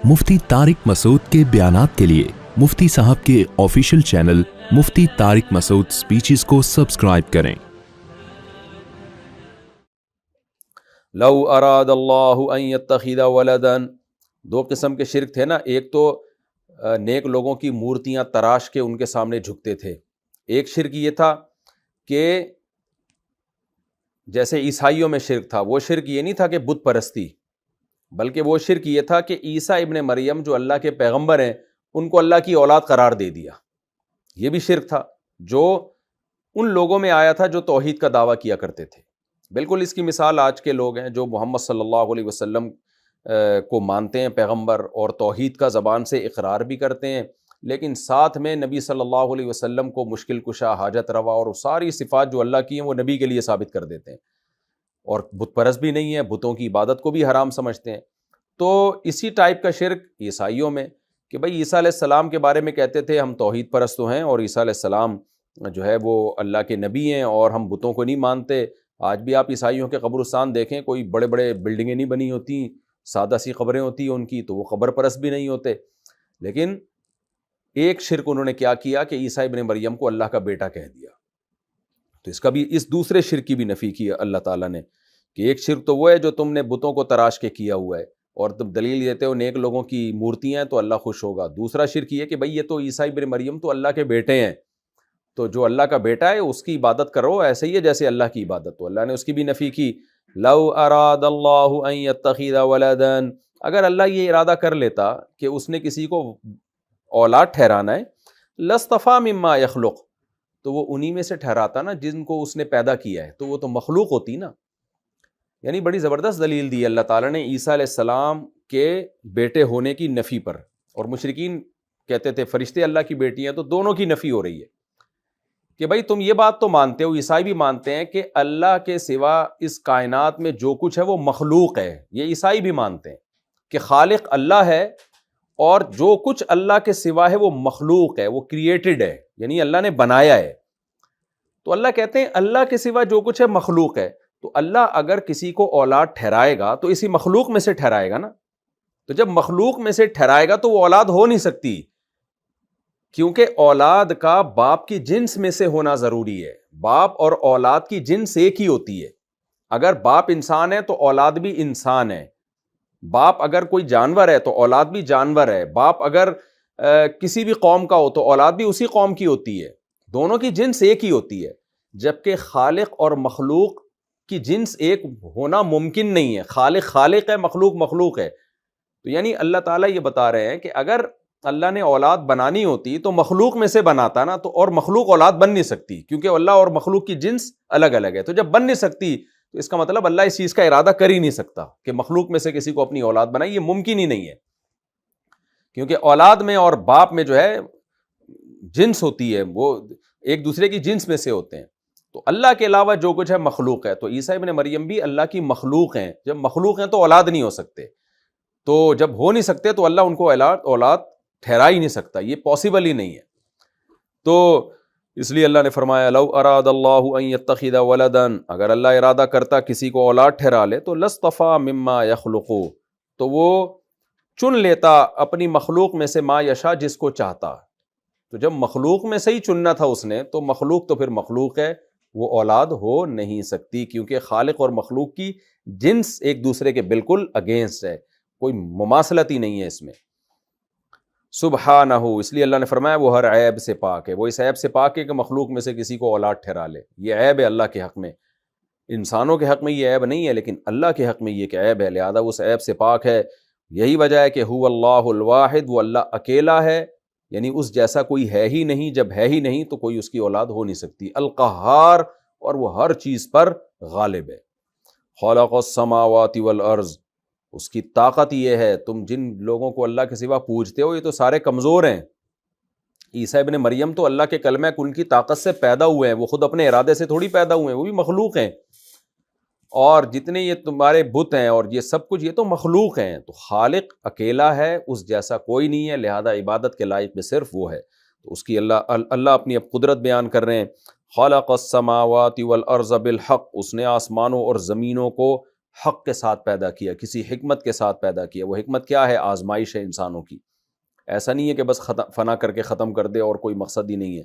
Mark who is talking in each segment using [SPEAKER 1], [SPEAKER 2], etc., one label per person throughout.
[SPEAKER 1] مفتی طارق مسعود کے بیانات کے لیے مفتی صاحب کے آفیشیل چینل مفتی طارق مسعود سپیچز کو سبسکرائب کریں۔
[SPEAKER 2] لو اراد اللہ ان یتخذ ولدا، دو قسم کے شرک تھے نا، ایک تو نیک لوگوں کی مورتیاں تراش کے ان کے سامنے جھکتے تھے، ایک شرک یہ تھا کہ جیسے عیسائیوں میں شرک تھا، وہ شرک یہ نہیں تھا کہ بت پرستی، بلکہ وہ شرک یہ تھا کہ عیسیٰ ابن مریم جو اللہ کے پیغمبر ہیں ان کو اللہ کی اولاد قرار دے دیا۔ یہ بھی شرک تھا جو ان لوگوں میں آیا تھا جو توحید کا دعویٰ کیا کرتے تھے۔ بالکل اس کی مثال آج کے لوگ ہیں جو محمد صلی اللہ علیہ وسلم کو مانتے ہیں پیغمبر، اور توحید کا زبان سے اقرار بھی کرتے ہیں، لیکن ساتھ میں نبی صلی اللہ علیہ وسلم کو مشکل کشا، حاجت روا اور ساری صفات جو اللہ کی ہیں وہ نبی کے لیے ثابت کر دیتے ہیں، اور بت پرست بھی نہیں ہے، بتوں کی عبادت کو بھی حرام سمجھتے ہیں۔ تو اسی ٹائپ کا شرک عیسائیوں میں کہ بھئی عیسیٰ علیہ السلام کے بارے میں کہتے تھے ہم توحید پرستوں ہیں اور عیسیٰ علیہ السلام جو ہے وہ اللہ کے نبی ہیں اور ہم بتوں کو نہیں مانتے۔ آج بھی آپ عیسائیوں کے قبرستان دیکھیں، کوئی بڑے بڑے بلڈنگیں نہیں بنی ہوتی، سادہ سی قبریں ہوتی ہیں ان کی، تو وہ قبر پرست بھی نہیں ہوتے۔ لیکن ایک شرک انہوں نے کیا کیا کہ عیسیٰ ابن مریم کو اللہ کا بیٹا کہہ دیا۔ تو اس کا بھی، اس دوسرے شرک کی بھی نفی کی اللہ تعالیٰ نے کہ ایک شرک تو وہ ہے جو تم نے بتوں کو تراش کے کیا ہوا ہے اور تم دلیل دیتے ہو نیک لوگوں کی مورتیاں ہیں تو اللہ خوش ہوگا۔ دوسرا شرک یہ کہ بھئی یہ تو عیسیٰ ابن مریم تو اللہ کے بیٹے ہیں، تو جو اللہ کا بیٹا ہے اس کی عبادت کرو ایسے ہی ہے جیسے اللہ کی عبادت، تو اللہ نے اس کی بھی نفی کی۔ لو اراد اللہ ان یتخذ ولدا، اگر اللہ یہ ارادہ کر لیتا کہ اس نے کسی کو اولاد ٹھہرانا ہے، لاصطفیٰ مما یخلق، تو وہ انہی میں سے ٹھہراتا نا جن کو اس نے پیدا کیا ہے، تو وہ تو مخلوق ہوتی نا۔ یعنی بڑی زبردست دلیل دی اللہ تعالیٰ نے عیسیٰ علیہ السلام کے بیٹے ہونے کی نفی پر، اور مشرکین کہتے تھے فرشتے اللہ کی بیٹی ہیں، تو دونوں کی نفی ہو رہی ہے کہ بھائی تم یہ بات تو مانتے ہو، عیسائی بھی مانتے ہیں کہ اللہ کے سوا اس کائنات میں جو کچھ ہے وہ مخلوق ہے، یہ عیسائی بھی مانتے ہیں کہ خالق اللہ ہے اور جو کچھ اللہ کے سوا ہے وہ مخلوق ہے، وہ کریٹڈ ہے، یعنی اللہ نے بنایا ہے۔ تو اللہ کہتے ہیں اللہ کے سوا جو کچھ ہے مخلوق ہے، تو اللہ اگر کسی کو اولاد ٹھہرائے گا تو اسی مخلوق میں سے ٹھہرائے گا نا، تو جب مخلوق میں سے ٹھہرائے گا تو وہ اولاد ہو نہیں سکتی، کیونکہ اولاد کا باپ کی جنس میں سے ہونا ضروری ہے۔ باپ اور اولاد کی جنس ایک ہی ہوتی ہے۔ اگر باپ انسان ہے تو اولاد بھی انسان ہے، باپ اگر کوئی جانور ہے تو اولاد بھی جانور ہے، باپ اگر کسی بھی قوم کا ہو تو اولاد بھی اسی قوم کی ہوتی ہے، دونوں کی جنس ایک ہی ہوتی ہے۔ جبکہ خالق اور مخلوق کی جنس ایک ہونا ممکن نہیں ہے، خالق خالق ہے، مخلوق مخلوق ہے۔ تو یعنی اللہ تعالیٰ یہ بتا رہے ہیں کہ اگر اللہ نے اولاد بنانی ہوتی تو مخلوق میں سے بناتا نا، تو اور مخلوق اولاد بن نہیں سکتی کیونکہ اللہ اور مخلوق کی جنس الگ الگ ہے۔ تو جب بن نہیں سکتی تو اس کا مطلب اللہ اس چیز کا ارادہ کر ہی نہیں سکتا کہ مخلوق میں سے کسی کو اپنی اولاد بنائے، یہ ممکن ہی نہیں ہے، کیونکہ اولاد میں اور باپ میں جو ہے جنس ہوتی ہے، وہ ایک دوسرے کی جنس میں سے ہوتے ہیں۔ تو اللہ کے علاوہ جو کچھ ہے مخلوق ہے، تو عیسیٰ ابن مریم بھی اللہ کی مخلوق ہیں۔ جب مخلوق ہیں تو اولاد نہیں ہو سکتے، تو جب ہو نہیں سکتے تو اللہ ان کو اولاد ٹھہرا ہی نہیں سکتا، یہ پاسبل ہی نہیں ہے۔ تو اس لیے اللہ نے فرمایا لو اراد اللہ ان یتخذ ولدا، اگر اللہ ارادہ کرتا کسی کو اولاد ٹھہرا لے تو لاصطفیٰ مما یخلق، تو وہ چن لیتا اپنی مخلوق میں سے ما یشاء، جس کو چاہتا۔ تو جب مخلوق میں سے ہی چننا تھا اس نے، تو مخلوق تو پھر مخلوق ہے، وہ اولاد ہو نہیں سکتی، کیونکہ خالق اور مخلوق کی جنس ایک دوسرے کے بالکل اگینسٹ ہے، کوئی مماثلت ہی نہیں ہے اس میں۔ سبحانہ، اس لیے اللہ نے فرمایا وہ ہر عیب سے پاک ہے، وہ اس عیب سے پاک ہے کہ مخلوق میں سے کسی کو اولاد ٹھہرا لے۔ یہ عیب ہے اللہ کے حق میں، انسانوں کے حق میں یہ عیب نہیں ہے، لیکن اللہ کے حق میں یہ کہ عیب ہے، لہذا اس عیب سے پاک ہے۔ یہی وجہ ہے کہ هو اللہ الواحد، وہ اللہ اکیلا ہے، یعنی اس جیسا کوئی ہے ہی نہیں، جب ہے ہی نہیں تو کوئی اس کی اولاد ہو نہیں سکتی۔ القہار، اور وہ ہر چیز پر غالب ہے۔ خلق السماوات والارض، اس کی طاقت یہ ہے، تم جن لوگوں کو اللہ کے سوا پوجتے ہو یہ تو سارے کمزور ہیں۔ عیسیٰ ابن مریم تو اللہ کے کلمہ کن کی طاقت سے پیدا ہوئے ہیں، وہ خود اپنے ارادے سے تھوڑی پیدا ہوئے ہیں، وہ بھی مخلوق ہیں۔ اور جتنے یہ تمہارے بت ہیں اور یہ سب کچھ، یہ تو مخلوق ہیں۔ تو خالق اکیلا ہے، اس جیسا کوئی نہیں ہے، لہذا عبادت کے لائق میں صرف وہ ہے۔ تو اس کی اللہ اپنی اب قدرت بیان کر رہے ہیں۔ خلق السماوات والارض بالحق، اس نے آسمانوں اور زمینوں کو حق کے ساتھ پیدا کیا، کسی حکمت کے ساتھ پیدا کیا۔ وہ حکمت کیا ہے؟ آزمائش ہے انسانوں کی۔ ایسا نہیں ہے کہ بس فنا کر کے ختم کر دے اور کوئی مقصد ہی نہیں ہے۔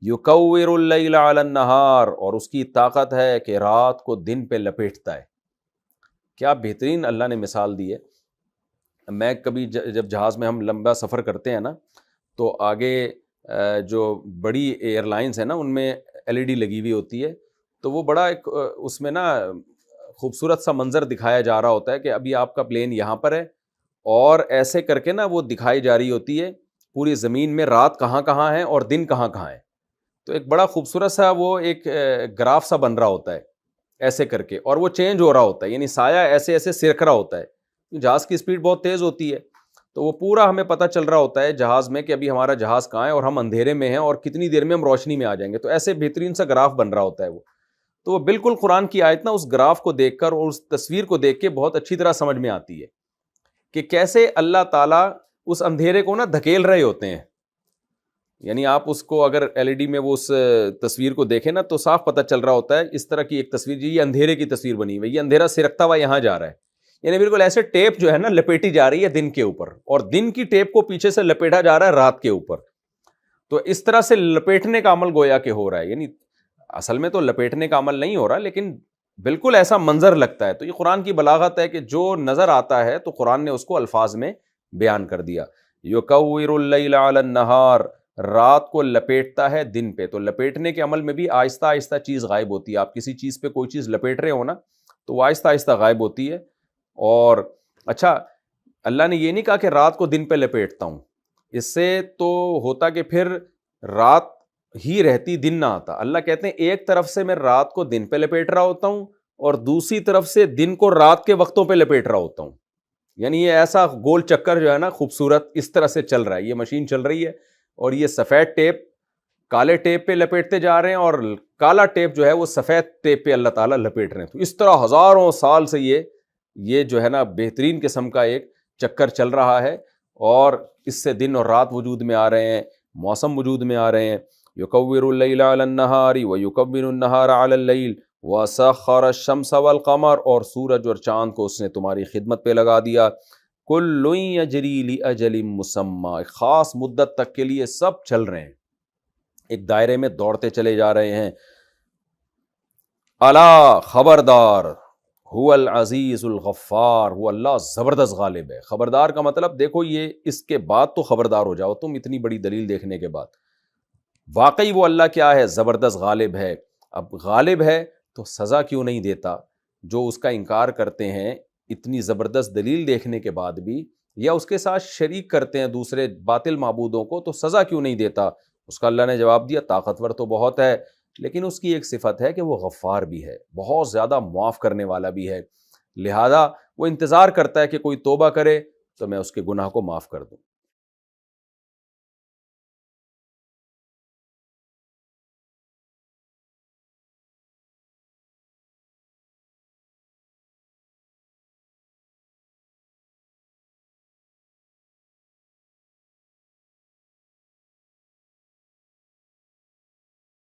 [SPEAKER 2] یکور اللیل علی النہار، اور اس کی طاقت ہے کہ رات کو دن پہ لپیٹتا ہے۔ کیا بہترین اللہ نے مثال دی ہے۔ میں کبھی جب جہاز میں ہم لمبا سفر کرتے ہیں نا، تو آگے جو بڑی ایئر لائنس ہیں نا، ان میں LED لگی ہوئی ہوتی ہے، تو وہ بڑا ایک اس میں نا خوبصورت سا منظر دکھایا جا رہا ہوتا ہے کہ ابھی آپ کا پلین یہاں پر ہے، اور ایسے کر کے نا وہ دکھائی جا رہی ہوتی ہے پوری زمین میں رات کہاں کہاں ہے اور دن کہاں کہاں ہے۔ تو ایک بڑا خوبصورت سا وہ ایک گراف سا بن رہا ہوتا ہے ایسے کر کے، اور وہ چینج ہو رہا ہوتا ہے، یعنی سایہ ایسے ایسے سرک رہا ہوتا ہے۔ جہاز کی سپیڈ بہت تیز ہوتی ہے، تو وہ پورا ہمیں پتہ چل رہا ہوتا ہے جہاز میں کہ ابھی ہمارا جہاز کہاں ہے اور ہم اندھیرے میں ہیں اور کتنی دیر میں ہم روشنی میں آ جائیں گے۔ تو ایسے بہترین سا گراف بن رہا ہوتا ہے وہ۔ تو وہ بالکل قرآن کی آیت نا اس گراف کو دیکھ کر اور اس تصویر کو دیکھ کے بہت اچھی طرح سمجھ میں آتی ہے کہ کیسے اللہ تعالیٰ اس اندھیرے کو نا دھکیل رہے ہوتے ہیں۔ یعنی آپ اس کو اگر LED میں وہ اس تصویر کو دیکھیں نا، تو صاف پتہ چل رہا ہوتا ہے اس طرح کی ایک تصویر، یہ اندھیرے کی تصویر بنی ہوئی ہے، یہ اندھیرا سرکتا ہوا یہاں جا رہا ہے، یعنی بالکل ایسے ٹیپ جو ہے نا لپیٹی جا رہی ہے دن کے اوپر، اور دن کی ٹیپ کو پیچھے سے لپیٹا جا رہا ہے رات کے اوپر۔ تو اس طرح سے لپیٹنے کا عمل گویا کہ ہو رہا ہے، یعنی اصل میں تو لپیٹنے کا عمل نہیں ہو رہا، لیکن بالکل ایسا منظر لگتا ہے۔ تو یہ قرآن کی بلاغت ہے کہ جو نظر آتا ہے تو قرآن نے اس کو الفاظ میں بیان کر دیا۔ یکور اللیل علی النہار، رات کو لپیٹتا ہے دن پہ۔ تو لپیٹنے کے عمل میں بھی آہستہ آہستہ چیز غائب ہوتی ہے۔ آپ کسی چیز پہ کوئی چیز لپیٹ رہے ہو نا، تو وہ آہستہ آہستہ غائب ہوتی ہے۔ اور اچھا، اللہ نے یہ نہیں کہا کہ رات کو دن پہ لپیٹتا ہوں، اس سے تو ہوتا کہ پھر رات ہی رہتی دن نہ آتا۔ اللہ کہتے ہیں ایک طرف سے میں رات کو دن پہ لپیٹ رہا ہوتا ہوں اور دوسری طرف سے دن کو رات کے وقتوں پہ لپیٹ رہا ہوتا ہوں۔ یعنی یہ ایسا گول چکر جو ہے نا خوبصورت اس طرح سے چل رہا ہے، یہ مشین چل رہی ہے، اور یہ سفید ٹیپ کالے ٹیپ پہ لپیٹتے جا رہے ہیں، اور کالا ٹیپ جو ہے وہ سفید ٹیپ پہ اللہ تعالیٰ لپیٹ رہے ہیں۔ تو اس طرح ہزاروں سال سے یہ جو ہے نا بہترین قسم کا ایک چکر چل رہا ہے، اور اس سے دن اور رات وجود میں آ رہے ہیں، موسم وجود میں آ رہے ہیں۔ یکور اللیل علی النہار ویکبر النہار علی اللیل وسخر الشمس والقمر، اور سورج اور چاند کو اس نے تمہاری خدمت پہ لگا دیا۔ کل یجری لاجل مسمی، ایک خاص مدت تک کے لیے سب چل رہے ہیں، ایک دائرے میں دوڑتے چلے جا رہے ہیں۔ الا، خبردار، هو العزیز الغفار، وہ اللہ زبردست غالب ہے۔ خبردار کا مطلب دیکھو، یہ اس کے بعد تو خبردار ہو جاؤ تم اتنی بڑی دلیل دیکھنے کے بعد۔ واقعی وہ اللہ کیا ہے؟ زبردست غالب ہے۔ اب غالب ہے تو سزا کیوں نہیں دیتا؟ جو اس کا انکار کرتے ہیں اتنی زبردست دلیل دیکھنے کے بعد بھی، یا اس کے ساتھ شریک کرتے ہیں دوسرے باطل معبودوں کو، تو سزا کیوں نہیں دیتا؟ اس کا اللہ نے جواب دیا، طاقتور تو بہت ہے، لیکن اس کی ایک صفت ہے کہ وہ غفار بھی ہے، بہت زیادہ معاف کرنے والا بھی ہے، لہذا وہ انتظار کرتا ہے کہ کوئی توبہ کرے تو میں اس کے گناہ کو معاف کر دوں۔